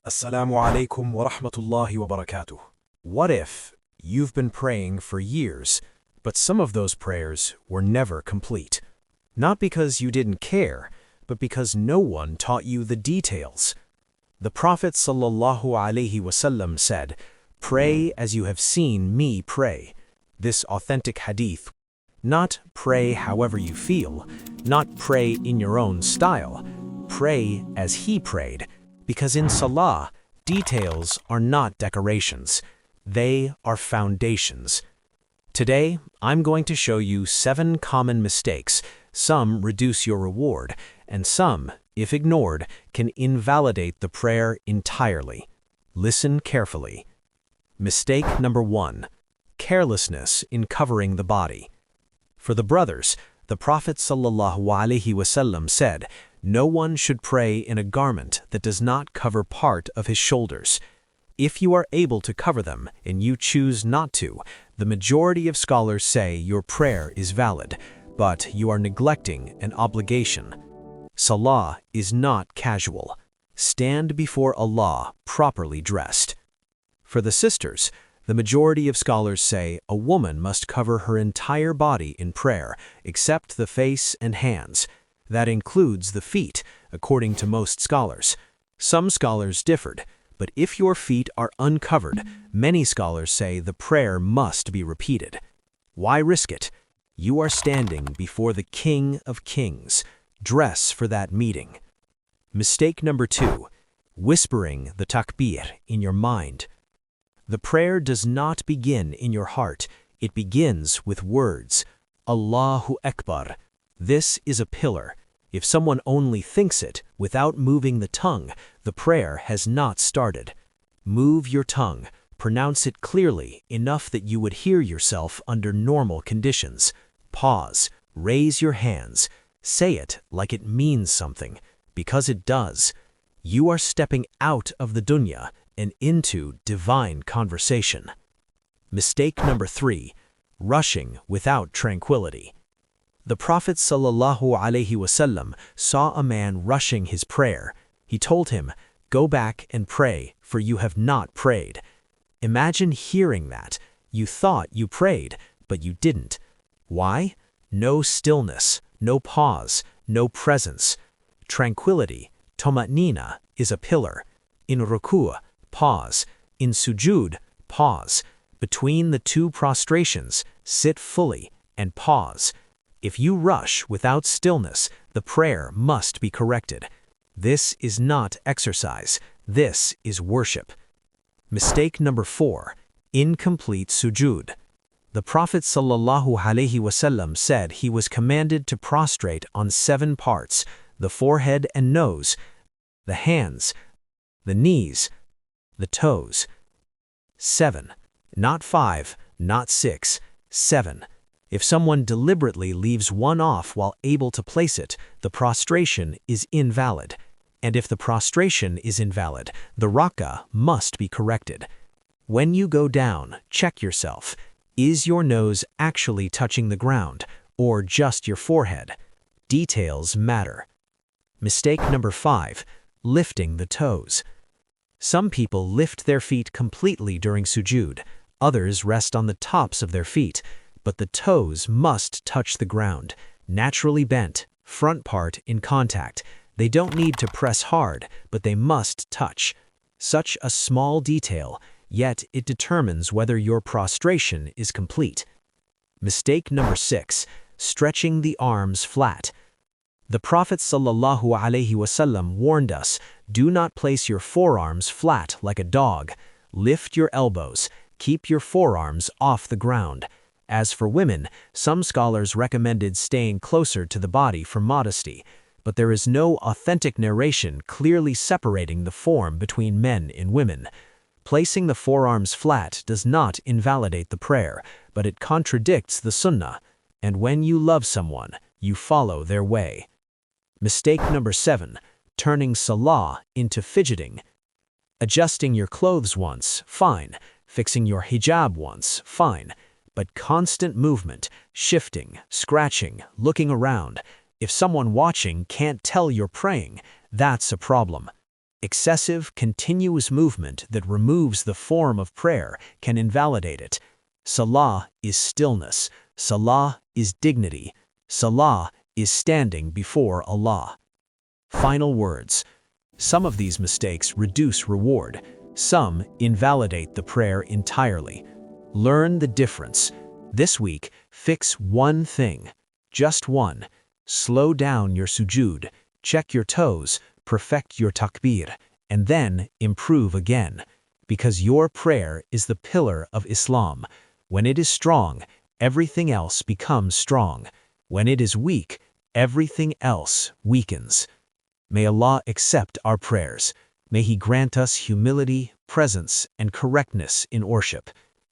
Assalamu alaikum wa rahmatullahi wa barakatuh. What if you've been praying for years, but some of those prayers were never complete? Not because you didn't care, but because no one taught you the details. The Prophet sallallahu alaihi wasallam said, "Pray as you have seen me pray." This authentic hadith, not pray however you feel, not pray in your own style, pray as he prayed. Because in Salah, details are not decorations. They are foundations. Today, I'm going to show you 7 common mistakes. Some reduce your reward, and some, if ignored, can invalidate the prayer entirely. Listen carefully. Mistake number 1. Carelessness in covering the body. For the brothers, the Prophet ﷺ said, "No one should pray in a garment that does not cover part of his shoulders." If you are able to cover them and you choose not to, the majority of scholars say your prayer is valid, but you are neglecting an obligation. Salah is not casual. Stand before Allah properly dressed. For the sisters, the majority of scholars say a woman must cover her entire body in prayer, except the face and hands. That includes the feet, according to most scholars. Some scholars differed, but if your feet are uncovered, many scholars say the prayer must be repeated. Why risk it? You are standing before the King of Kings. Dress for that meeting. Mistake number 2. Whispering the Takbeer in your mind. The prayer does not begin in your heart. It begins with words. Allahu Akbar. This is a pillar. If someone only thinks it without moving the tongue, the prayer has not started. Move your tongue. Pronounce it clearly, enough that you would hear yourself under normal conditions. Pause. Raise your hands. Say it like it means something, because it does. You are stepping out of the dunya and into divine conversation. Mistake number 3. Rushing without tranquility. The Prophet ﷺ saw a man rushing his prayer. He told him, "Go back and pray, for you have not prayed." Imagine hearing that. You thought you prayed, but you didn't. Why? No stillness, no pause, no presence. Tranquility, toma'nina, is a pillar. In ruku', pause. In sujood, pause. Between the 2 prostrations, sit fully and pause. If you rush without stillness, the prayer must be corrected. This is not exercise. This is worship. Mistake number 4. Incomplete sujood. The Prophet ﷺ said he was commanded to prostrate on 7 parts: the forehead and nose, the hands, the knees, the toes. 7. Not 5, not 6, 7. If someone deliberately leaves one off while able to place it, the prostration is invalid. And if the prostration is invalid, the rak'ah must be corrected. When you go down, check yourself. Is your nose actually touching the ground, or just your forehead? Details matter. Mistake number 5. Lifting the toes. Some people lift their feet completely during sujood. Others rest on the tops of their feet. But the toes must touch the ground, naturally bent, front part in contact. They don't need to press hard, but they must touch. Such a small detail, yet it determines whether your prostration is complete. Mistake number 6. Stretching the arms flat. The Prophet ﷺ warned us, do not place your forearms flat like a dog. Lift your elbows. Keep your forearms off the ground. As for women, some scholars recommended staying closer to the body for modesty, but there is no authentic narration clearly separating the form between men and women. Placing the forearms flat does not invalidate the prayer, but it contradicts the sunnah, and when you love someone, you follow their way. Mistake number 7. Turning Salah into fidgeting. Adjusting your clothes once, fine. Fixing your hijab once, fine. But constant movement, shifting, scratching, looking around. If someone watching can't tell you're praying, that's a problem. Excessive, continuous movement that removes the form of prayer can invalidate it. Salah is stillness. Salah is dignity. Salah is standing before Allah. Final words. Some of these mistakes reduce reward. Some invalidate the prayer entirely. Learn the difference. This week, fix one thing. Just one. Slow down your sujood, check your toes, perfect your takbeer, and then improve again. Because your prayer is the pillar of Islam. When it is strong, everything else becomes strong. When it is weak, everything else weakens. May Allah accept our prayers. May He grant us humility, presence, and correctness in worship.